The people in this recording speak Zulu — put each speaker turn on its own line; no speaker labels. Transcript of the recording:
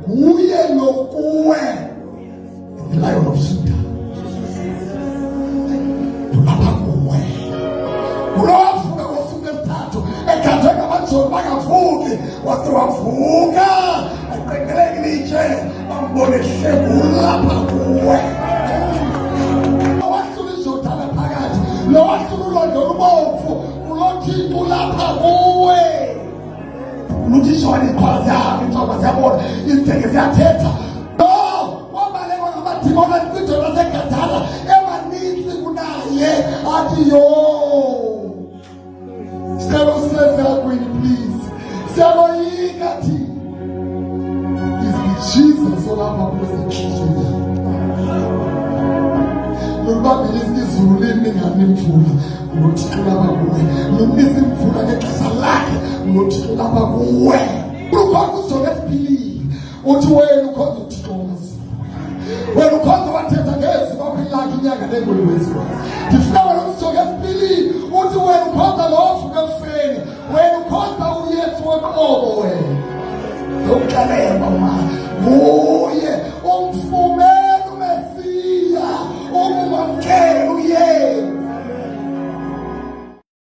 uye lokuwe the Lion of Judah. Tulapha kuwe ulowavuka ngosuku lesithathu ekhathwe ngamaJoni bangavuki wase wavuka aqeqeleke ilitshe bambone hlebulapha kuwe owahlula izodala phakathi lo wahlula ulondlo olubomvu ulothixo lapha kuwe lutishwane ikhwazami mfana siyabona izithenge ziyathetha wabalekwa ngamadimoni kwindoda yaseGadara emaninzi kunaye athi yo sicela usese kakwini please siyaboyika thi is the Jesus olapha kuwesenhliziyo lubambile izulwini ngani imvula unothixo lapha kuwe lumisa imvula ngexesha lakhe unothixo lapha kuwe ukhona uJona esiphilile uthi wena ukhonza uThixo wamazulu wena ukhonza wathetha ngezwi wakho ilanga inyanga nengwele wezizwe ndifuna wena uJona esiphilile uthi wena ukhonza lo ovuka ekufeni wena ukhonza uYesu wenqobo wena ukalemba uma